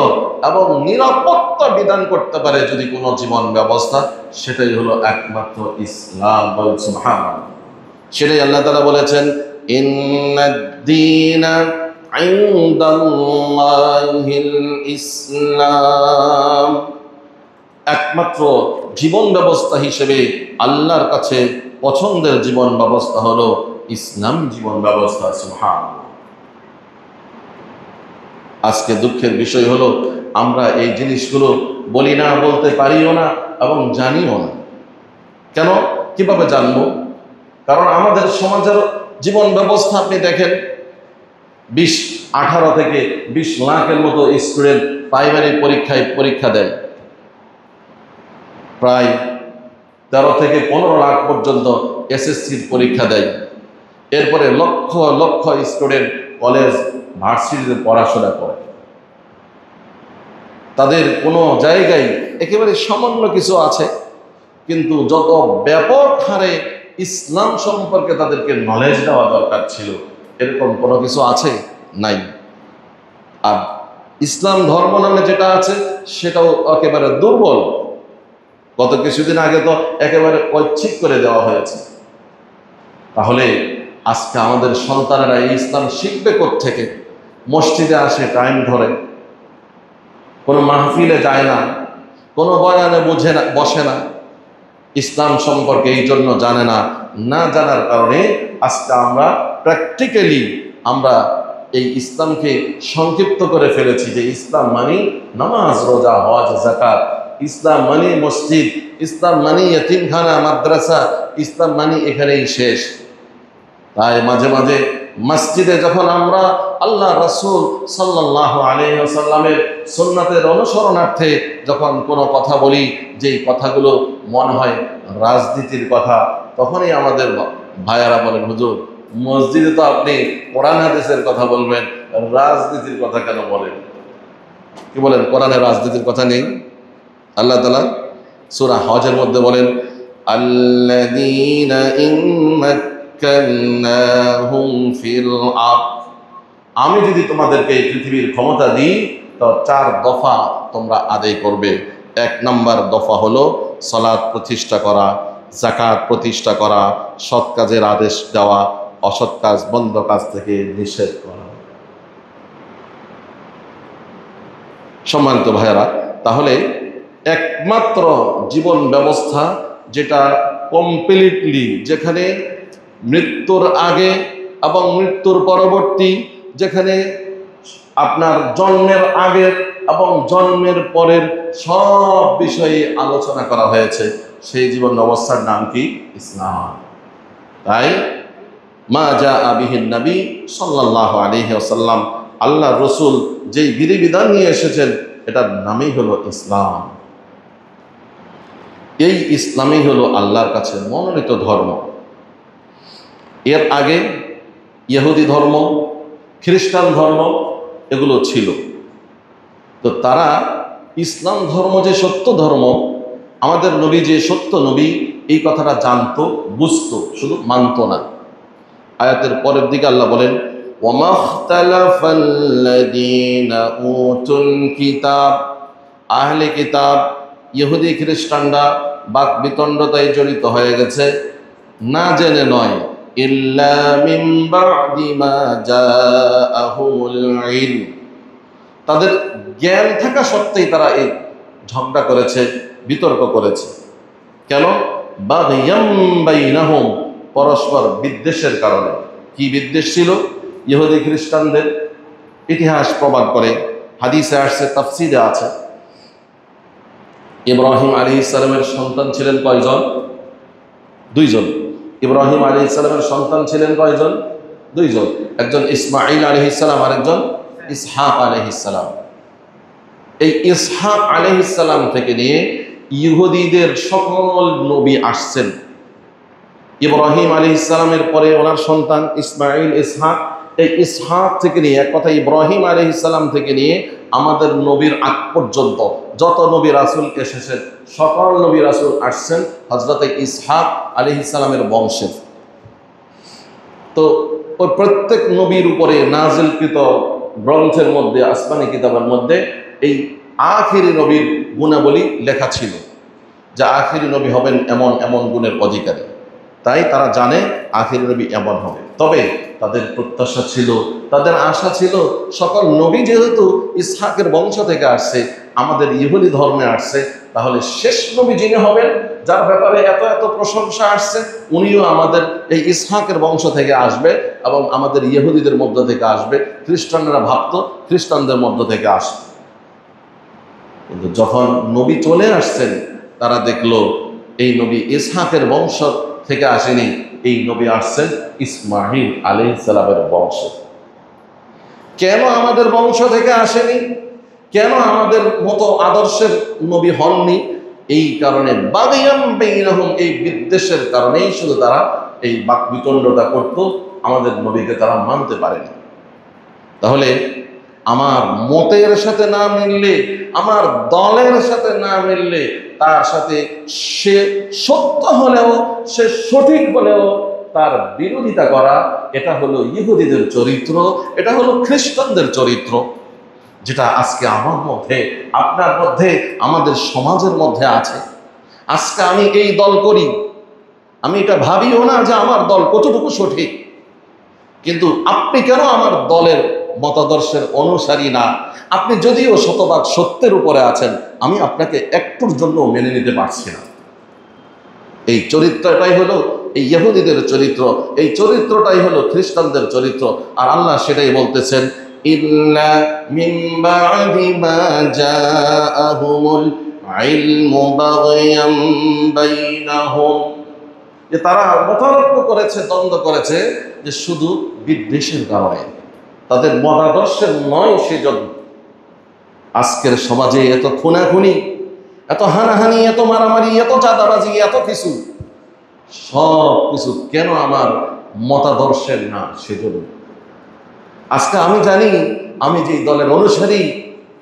এবং নিরাপত্তা বিধান করতে পারে যদি কোনো জীবন ব্যবস্থা, সেটাই হলো একমাত্র ইসলাম। সুবহানাল্লাহ। সেটাই আল্লাহ তাআলা বলেছেন, ইন্নাদ-দীনা ইনদাল্লাহিল ইসলাম। একমাত্র জীবন ব্যবস্থা হিসেবে আল্লাহর কাছে পছন্দের জীবন ব্যবস্থা হলো ইসলাম জীবন ব্যবস্থা। সুবহানাল্লাহ। আজকে দুঃখের বিষয় হলো আমরা এই জিনিসগুলো বলি না, বলতে পারিও না এবং জানিও না। কেন, কিভাবে জানবো? কারণ আমাদের সমাজের জীবন ব্যবস্থা আপনি দেখেন, 18 থেকে 20 লাখের মতো স্টুডেন্ট প্রাইমারি পরীক্ষায় পরীক্ষা দেয়, প্রায় 13 থেকে 15 লাখ পর্যন্ত এসএসসির পরীক্ষা দেয়। এরপরে লক্ষ লক্ষ স্টুডেন্ট কলেজ ভার্সিটিতে পড়াশোনা করে। তাদের কোনো জায়গায় একেবারে সামান্য কিছু আছে, কিন্তু যত ব্যাপক হারে ইসলাম সম্পর্কে তাদেরকে নলেজ দেওয়া দরকার ছিল, এরকম কোনো কিছু আছে? নাই। আর ইসলাম ধর্ম নামে যেটা আছে সেটাও একেবারে দুর্বল। গত কিছুদিন আগে তো একেবারে ঐচ্ছিক করে দেওয়া হয়েছে। তাহলে আজকে আমাদের সন্তানেরা এই ইসলাম শিখবে কোত্থেকে? মসজিদে আসে টাইম ধরে, কোনো মাহফিলে যায় না, কোনো বয়ানে বুঝে না, বসে না, ইসলাম সম্পর্কে এই জন্য জানে না। না জানার কারণে আজকে আমরা প্র্যাকটিক্যালি আমরা এই ইসলামকে সংক্ষিপ্ত করে ফেলেছি যে ইসলাম মানে নামাজ, রোজা, হজ, যাকাত, ইসলাম মানে মসজিদ, ইসলাম মানে ইতিমখানা, মাদ্রাসা, ইসলাম মানে এখানেই শেষ। তাই মাঝে মাঝে মসজিদে যখন আমরা আল্লাহ রাসূল সাল্লাল্লাহু আলাইহি ওয়াসাল্লামের সুন্নাতের অনুসরণার্থে যখন কোনো কথা বলি, যেই কথাগুলো মনে হয় রাজনীতির কথা, তখনই আমাদের ভাইয়ারা বলেন, হুজুর মসজিদে তো আপনি কোরআন হাদিসের কথা বলবেন, রাজনীতির কথা কেন বলেন? কি বলেন, কোরআনে রাজনীতির কথা নেই? আল্লাহ তাআলা সূরা হজের মধ্যে বলেন, আল্লাযীনা আমি যদি তোমাদেরকে এই পৃথিবীর ক্ষমতা দিই তো 4 দফা তোমরা আদায় করবে। 1 নম্বর দফা হলো সালাত প্রতিষ্ঠা করা, যাকাত প্রতিষ্ঠা করা, সৎ কাজের আদেশ দেওয়া, অসৎ কাজ বন্ধ কাজ থেকে নিষেধ করা। সম্মানিত ভাইয়েরা, তাহলে একমাত্র জীবন ব্যবস্থা যেটা কমপ্লিটলি, যেখানে মৃত্যুর আগে এবং মৃত্যুর পরবর্তী, যেখানে আপনার জন্মের আগের এবং জন্মের পরের সব বিষয়ে আলোচনা করা হয়েছে, সেই জীবন ব্যবস্থার নাম কি? ইসলাম। তাই মা জাআ বিহিন নবী সাল্লাল্লাহু আলাইহি ওয়াসাল্লাম, আল্লাহ রসুল যেই বিধিবিধান নিয়ে এসেছেন এটার নামই হলো ইসলাম। এই ইসলামই হলো আল্লাহর কাছে মনোনীত ধর্ম। এর আগে ইহুদি ধর্ম, খ্রিস্টান ধর্ম এগুলো ছিল। তো তারা ইসলাম ধর্ম যে সত্য ধর্ম, আমাদের নবী যে সত্য নবী, এই কথাটা জানতো, বুঝতো, শুধু মানতো না। আয়াতের পরের দিকে আল্লাহ বলেন, ওয়ামাখতালাফাল্লাযীনা উতুল কিতাব, আহলে কিতাব ইহুদি খ্রিস্টানরা বাক বিতণ্ডতায় জড়িত হয়ে গেছে, না জেনে নয়, ইল্লা মিন বা'দি মা জাআহুমুল ইলম, তাদের জ্ঞান থাকা সত্ত্বেই তারা এই ঝগড়া করেছে, বিতর্ক করেছে। কেন? বাগয়াম বাইনাহুম, পরস্পর বিদ্বেষের কারণে। কি বিদ্বেষ ছিল? ইহুদি খ্রিস্টানদের ইতিহাস প্রমাণ করে, হাদিসে আসছে, তাফসীরে আছে, ইব্রাহিম আলাইহিস সালামের সন্তান ছিলেন কয়জন? 2 জন। ইব্রাহিম আলাইহিস সালামের সন্তান ছিলেন কয়জন? 2 জন। একজন ইসমাঈল আলাইহিস সালাম, আরেকজন ইসহাক আলাইহিস সালাম। এই ইসহাক আলাইহিস সালাম থেকে নিয়ে ইহুদিদের সকল নবী আসছেন। ইব্রাহিম আলাইহিস সালামের পরে ওনার সন্তান ইসমাঈল, ইসহাক, এই ইসহাক থেকে নিয়ে, এক কথা ইব্রাহিম আলাইহিস সালাম থেকে নিয়ে আমাদের নবীর আগ পর্যন্ত যত নবী রাসূল এসেছেন, সকল নবী রাসূল আসছেন হযরত ইসহাক আলাইহিস সালামের বংশে। তো ওই প্রত্যেক নবীর উপরে নাজিলকৃত গ্রন্থের মধ্যে, আসমানি কিতাবের মধ্যে এই আখিরি নবীর গুণাবলী লেখা ছিল, যে আখিরি নবী হবেন এমন এমন গুণের অধিকারী। তাই তারা জানে আখিরি নবী এমন হবে। তবে তাদের প্রত্যাশা ছিল, তাদের আশা ছিল, সকল নবী যেহেতু ইসহাকের বংশ থেকে আসছে, আমাদের ইহুদি ধর্মে আসছে, তাহলে শেষ নবী যিনি হবেন যার ব্যাপারে এত এত প্রশংসা আসছে, উনিও আমাদের এই ইসহাকের বংশ থেকে আসবে এবং আমাদের ইহুদিদের মধ্য থেকে আসবে। খ্রিস্টানরা ভাবতো খ্রিস্টানদের মধ্য থেকে আসবে, কিন্তু যখন নবী চলে আসছেন তারা দেখলো এই নবী ইসহাকের বংশ থেকে আসেনি, এই নবী আসছেন ইসমাঈল আলাইহিস সালামের বংশ। কেন আমাদের বংশ থেকে আসেনি, কেন আমাদের মতো আদর্শের নবী হননি? এই কারণে বাগিয়াম বাইনাহুম, এই বিদ্বেষের কারণেই শুধু তারা এই বাকবিতণ্ডতা করত, আমাদের নবীকে তারা মানতে পারেনি। তাহলে আমার মতের সাথে না মিললে, আমার দলের সাথে না মিললে, তার সাথে সে সত্য হলেও, সে সঠিক হলেও তার বিরোধিতা করা, এটা হলো ইহুদিদের চরিত্র, এটা হলো খ্রিস্টানদের চরিত্র, যেটা আজকে আমার মধ্যে, আপনার মধ্যে, আমাদের সমাজের মধ্যে আছে। আজকে আমি এই দল করি, আমি এটা ভাবিও না যে আমার দল কতটুকু সঠিক, কিন্তু আপনি কেন আমার দলের মতাদর্শের অনুসারী না? আপনি যদিও শতভাগ সত্যের উপরে আছেন, আমি আপনাকে একটুর জন্য মেনে নিতে পারছি না। এই চরিত্রটাই হলো এই ইহুদিদের চরিত্র, এই চরিত্রটাই হলো খ্রিস্টানদের চরিত্র। আর আল্লাহ সেটাই বলতেছেন, ইল্লা মিন বা'দি মা জাআহুমুল ইলমু বাগয়াম বাইনাহুম, যে তারা মতানৈক্য করেছে, দ্বন্দ্ব করেছে, যে শুধু বিদ্বেষের কারণে, তাদের মতাদর্শের নয় সেজন্য। আজকের সমাজে এত খুনাখুনি, এত হানাহানি, এত মারামারি, এত চাঁদাবাজি, এত কিছু, সব কিছু কেন? আমার মতাদর্শের না সেজন্য। আজকে আমি জানি আমি যে দলের অনুসারী,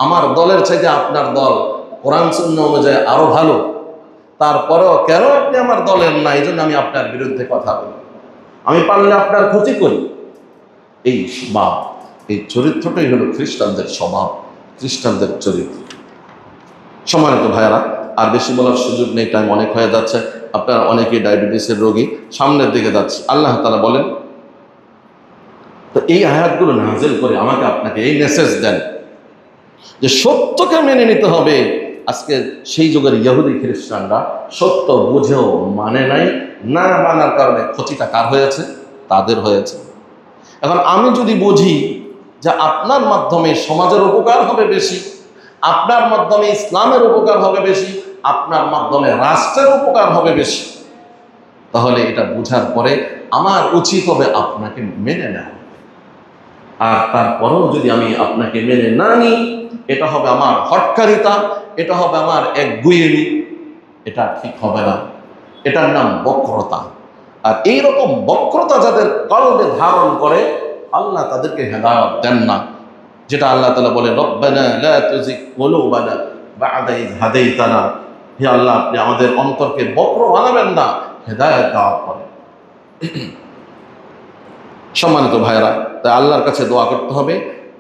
আমার দলের চাইতে আপনার দল কোরআন সুন্নাহ অনুযায়ী আরো ভালো, তারপরেও কেন আপনি আমার দলের না? এই জন্য আমি আপনার বিরুদ্ধে কথা বলি, আমি পারলে আপনার ক্ষতি করি। এই স্বভাব, এই চরিত্রটাই হলো খ্রিস্টানদের স্বভাব, খ্রিস্টানদের চরিত্র। সম্মানিত ভাইয়ারা, আর বেশি বলার সুযোগ নেই, টাইম অনেক হয়ে যাচ্ছে। আপনারা অনেকেই ডায়াবেটিসের রোগী, সামনের দিকে যাচ্ছে। আল্লাহ তাআলা বলেন, তো এই আয়াতগুলো নাযিল করে আমাকে আপনাকে এই মেসেজ দেন যে সত্যকে মেনে নিতে হবে। আজকে সেই যুগের ইহুদি খ্রিস্টানরা সত্য বুঝেও মানে নাই, না মানার কারণে ক্ষতিটা কার হয়েছে? তাদের হয়েছে। এখন আমি যদি বুঝি যে আপনার মাধ্যমে সমাজের উপকার হবে বেশি, আপনার মাধ্যমে ইসলামের উপকার হবে বেশি, আপনার মাধ্যমে রাষ্ট্রের উপকার হবে বেশি, তাহলে এটা বুঝার পরে আমার উচিত হবে আপনাকে মেনে নেওয়া। আর তারপরেও যদি আমি আপনাকে মেনে না নিই, এটা হবে আমার হটকারিতা, এটা হবে আমার একগুঁয়েমি, এটা ঠিক হবে না। এটার নাম বক্রতা। আর এইরকম বক্রতা যাদের কলবে ধারণ করে, আল্লাহ তাদেরকে হেদায়েত দেন না। যেটা আল্লাহ তাআলা বলে, রব্বানা লা তুজিগ কুলুবানা বা'দা ইয হাদাইতানা, হে আল্লাহ আপনি আমাদের অন্তরকে বক্র বানাবেন না, হেদায়েত দেওয়ার পরে। সম্মানিত ভাইরা, তাই আল্লাহর কাছে দোয়া করতে হবে।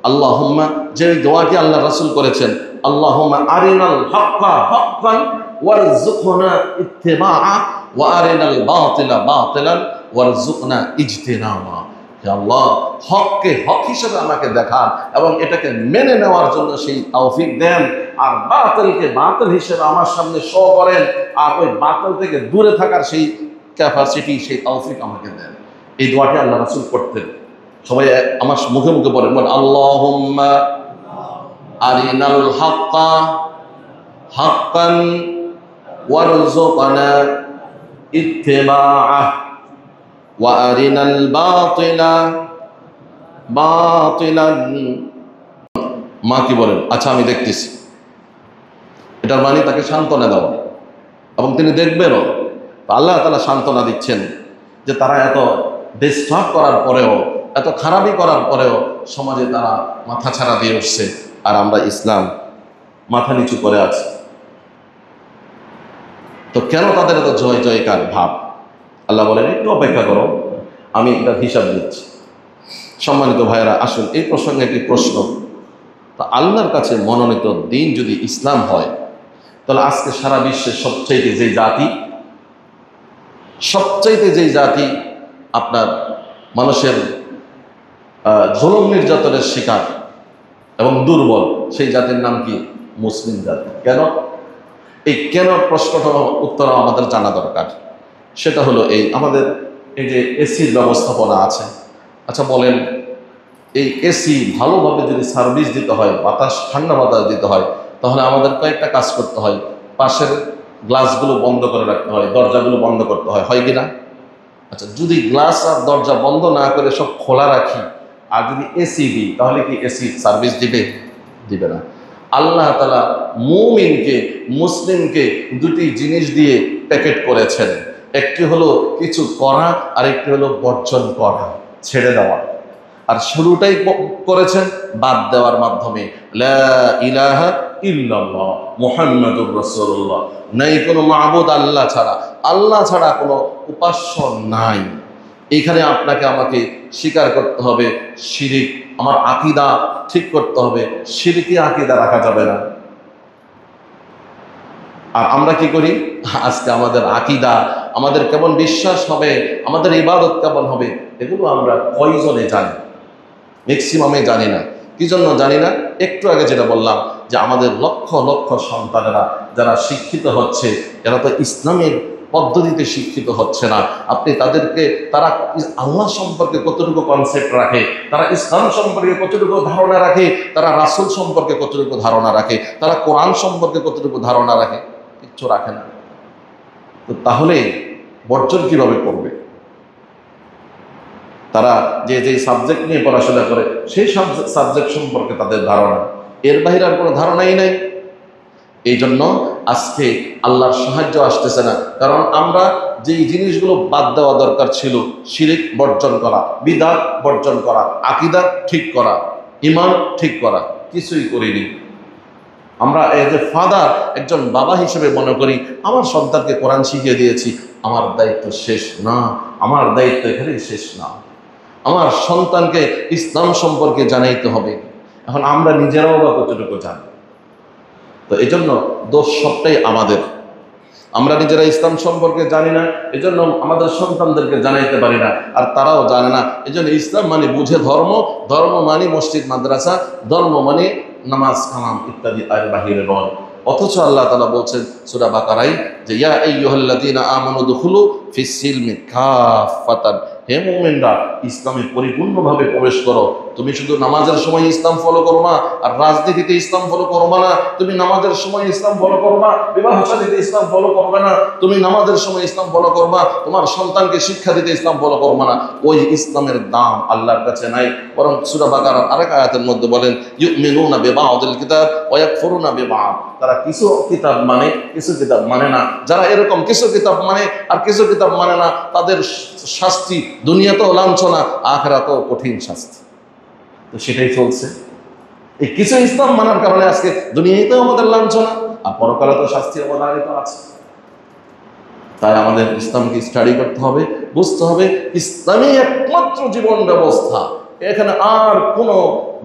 আল্লাহুম্মা, যে দোয়াটি আল্লাহ রাসূল করেছেন, আল্লাহুম্মা আরিনাল হাক্কা হাক্কান ওয়ারযুকনা ইত্তিবাআ ওয়া আরিনাল বাতিলা বাতিলান ওয়ারযুকনা ইজতিনাবা। হে আল্লাহ, হককে হক হিসেবে আমাকে দেখান এবং এটাকে মেনে নেওয়ার জন্য সেই তৌফিক দেন, আর বাতিলকে বাতিল হিসেবে আমার সামনে শো করেন, আর ওই বাতিল থেকে দূরে থাকার সেই ক্যাপাসিটি, সেই তৌফিক আমাকে দেন। এই দোয়াটি আল্লাহ রাসূল করতেন। সবাই আমার মুখে মুখে পড়েন, বলেন আল্লাহুম্মা আরিনাল হাক্কা হাক্কান ওয়ারযুকনা ইত্তিবাআহ ওয়া আরিনাল বাতিলা বাতিলান। মা কি বলেন? আচ্ছা আমি দেখতেছি। এটার মানে তাকে সান্ত্বনা দেওয়া, এবং তিনি দেখবেনও। আল্লাহ তাআলা সান্ত্বনা দিচ্ছেন যে তারা এত ডিস্টার্ব করার পরেও, এত খারাপি করার পরেও সমাজে তারা মাথা ছাড়া দিয়ে উঠছে, আর আমরা ইসলাম মাথা নিচু করে আছি। তো কেন তাদের এত জয় জয়কার ভাব? আল্লাহ বলেন, একটু অপেক্ষা করো, আমি এটার হিসাব দিচ্ছি। সম্মানিত ভাইয়েরা, আসুন এই প্রসঙ্গে একটি প্রশ্ন। তা আল্লাহর কাছে মনোনীত দিন যদি ইসলাম হয়, তাহলে আজকে সারা বিশ্বের সবচাইতে যেই জাতি আপনার মানুষের জুলুম নির্যাতনের শিকার এবং দুর্বল, সেই জাতির নাম কি? মুসলিম জাতি। কেন? এই কেন প্রশ্নটা উত্তর আমাদের জানা দরকার। সেটা হলো আমাদের এই যে এসির ব্যবস্থাপনা আছে, আচ্ছা বলেন এই এসি ভালোভাবে যদি সার্ভিস দিতে হয়, বাতাস ঠান্ডা বাতাস দিতে হয়, তাহলে আমাদের কয়েকটা কাজ করতে হয়। পাশের গ্লাসগুলো বন্ধ করে রাখতে হয়, দরজাগুলো বন্ধ করতে হয়, হয় কিনা? আচ্ছা, যদি গ্লাস আর দরজা বন্ধ না করে সব খোলা রাখি আর যদি এসি দিই, তাহলে কি এসি সার্ভিস দিবে? দিবে না। আল্লাহ তাআলা মুমিনকে, মুসলিমকে দুটি জিনিস দিয়ে প্যাকেট করেছেন। একটি হলো কিছু করা, আর একটি হলো বর্জন করা, ছেড়ে দেওয়া। আর শুরুটাই করেছেন বাদ দেওয়ার মাধ্যমে, লা ইলাহা ইল্লাল্লাহ মুহাম্মাদুর রাসূলুল্লাহ। নাই কোনো মাবুদ আল্লাহ ছাড়া, আল্লাহ ছাড়া কোনো উপাস্য নাই। এইখানে আপনাকে আমাকে স্বীকার করতে হবে শিরিক, আমার আকীদা ঠিক করতে হবে, শিরকি আকীদা রাখা যাবে না। আর আমরা কি করি আজকে? আমাদের আকীদা, আমাদের কেমন বিশ্বাস হবে, আমাদের ইবাদত কেমন হবে, এগুলো আমরা কয়জনে জানি? ম্যাক্সিমামে জানি না। কি জন্য জানি না? একটু আগে যেটা বললাম যে আমাদের লক্ষ লক্ষ সন্তানেরা যারা শিক্ষিত হচ্ছে, এরা তো ইসলামের পদ্ধতিতে শিক্ষিত হচ্ছে না। আপনি তাদেরকে, তারা আল্লাহ সম্পর্কে কতটুকু কনসেপ্ট রাখে, তারা ইসলাম সম্পর্কে কতটুকু ধারণা রাখে, তারা রাসূল সম্পর্কে কতটুকু ধারণা রাখে, তারা কোরআন সম্পর্কে কতটুকু ধারণা রাখে, কিচ্ছু রাখে না। তো তাহলে বর্জন কিভাবে করবে? তারা যে যে সাবজেক্ট নিয়ে পড়াশোনা করে সেই সাবজেক্ট সম্পর্কে তাদের ধারণা, এর বাইরে আর কোনো ধারণাই নেই। এই জন্য আজকে আল্লাহর সাহায্য আসতেছে না, কারণ আমরা যেই জিনিসগুলো বাদ দেওয়া দরকার ছিল, শিরিক বর্জন করা, বিদআত বর্জন করা, আকীদা ঠিক করা, ঈমান ঠিক করা, কিছুই করিনি। আমরা এজ এ ফাদার, একজন বাবা হিসেবে মনে করি আমার সন্তানকে কোরআন শিখিয়ে দিয়েছি, আমার দায়িত্ব শেষ না, আমার দায়িত্ব এখানেই শেষ না, আমার সন্তানকে ইসলাম সম্পর্কে জানাইতে হবে। এখন আমরা নিজেরাও বা কতটুকু জানি? তো এই জন্য দোষ সবটাই আমাদের। আমরা নিজেরা ইসলাম সম্পর্কে জানি না, এজন্য আমাদের সন্তানদেরকে জানাইতে পারি না, আর তারাও জানে না। এজন্য ইসলাম মানে বুঝে ধর্ম, ধর্ম মানে মসজিদ মাদ্রাসা, ধর্ম মানে নামাজ কালাম ইত্যাদি, আর বাহিরে নয়। অথচ আল্লাহ তাআলা বলছেন সূরা বাকারায় যে ইয়া আইয়ুহাল্লাযীনা আমানু দুখুলু ফিস সিলমি কাফাতান, হে মুমিনরা ইসলামে পরিপূর্ণভাবে প্রবেশ করো। তুমি শুধু নামাজের সময় ইসলাম ফলো করো না, আর রাজনীতিতে ইসলাম ফলো করবা না। তুমি নামাজের সময় ইসলাম ফলো করবা, বিবাহ শাদীতে ইসলাম ফলো করবে না। তুমি নামাজের সময় ইসলাম ফলো করবা, তোমার সন্তানকে শিক্ষা দিতে ইসলাম ফলো করবা না। ওই ইসলামের দাম আল্লাহর কাছে নাই। বরং সূরা বাকারার আরেক আয়াতের মধ্যে বলেন ইউমিনুনা বিবাদিল কিতাব ওয়া ইয়াকফুরুনা বিবাদ, তারা কিছু কিতাব মানে, কিছু কিতাব মানে না। যারা এরকম কিছু কিতাব মানে আর কিছু কিতাব মানে না, তাদের শাস্তি দুনিয়াতেও লাঞ্ছনা, আখিরাতেও কঠিন শাস্তি। তো সেটাই চলছে। এই কিছু ইসলাম মানার কারণে আজকে দুনিয়াতেও আমাদের লাঞ্ছনা, আর পরকালে তো শাস্তি অবধারিত আছে। তাই আমাদের ইসলামকে স্টাডি করতে হবে, বুঝতে হবে ইসলামই একমাত্র জীবন ব্যবস্থা। এখানে আর কোনো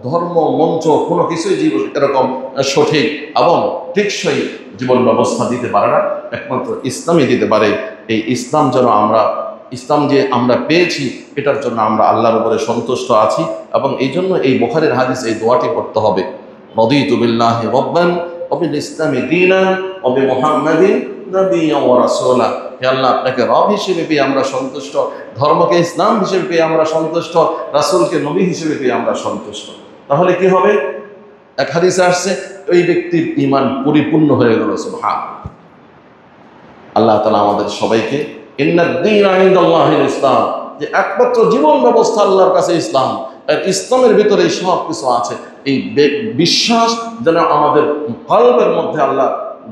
ধর্ম মঞ্চ কোনো কিছুই এরকম সঠিক এবং টেকসই জীবন ব্যবস্থা দিতে পারে না, একমাত্র ইসলামই দিতে পারে। এই ইসলাম যেন আমরা, ইসলাম যে আমরা পেয়েছি, এটার জন্য আমরা আল্লাহর উপরে সন্তুষ্ট আছি। এবং এই জন্য এই বুখারীর হাদিস, এই দোয়াটি পড়তে হবে, রাদিতু বিল্লাহি রাব্বান ওয়া বিল ইসলামি দীনান ওয়া বিমুহাম্মাদিন নাবিয়্যান ওয়া রাসূলা। হে আল্লাহ, আপনাকে রব হিসেবে পেয়ে আমরা সন্তুষ্ট, ধর্মকে ইসলাম হিসেবে পেয়ে আমরা সন্তুষ্ট, রাসূলকে নবী হিসেবে পেয়ে আমরা সন্তুষ্ট। তাহলে কি হবে? এক হাদিসে আসছে ওই ব্যক্তির ঈমান পরিপূর্ণ হয়ে গেল। সুবহানাল্লাহ। আল্লাহ তাআলা আমাদের সবাইকে ইন্নাদ-দীনা ইনদাল্লাহিল ইসলাম, যে একমাত্র জীবন ব্যবস্থা আল্লাহর কাছে ইসলাম, আর ইসলামের ভিতরে সব কিছু আছে। এই বিশ্বাস যেন আমাদের কলবের মধ্যে আল্লাহ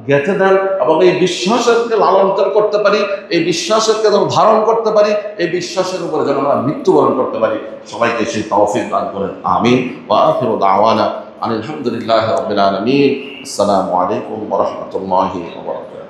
গেঁথে দেন, এবং এই বিশ্বাসকে লালন করতে পারি, এই বিশ্বাসকে যেন ধারণ করতে পারি, এই বিশ্বাসের উপরে যেন আমরা মৃত্যুবরণ করতে পারি। সবাইকে সেই তৌফিক দান করেন, আমিন। ওয়া আখিরু দাওয়ানা আলহামদুলিল্লাহি রাব্বিল আলামিন। আসসালামু আলাইকুম ওয়া রাহমাতুল্লাহি ওয়া বারাকাতুহু।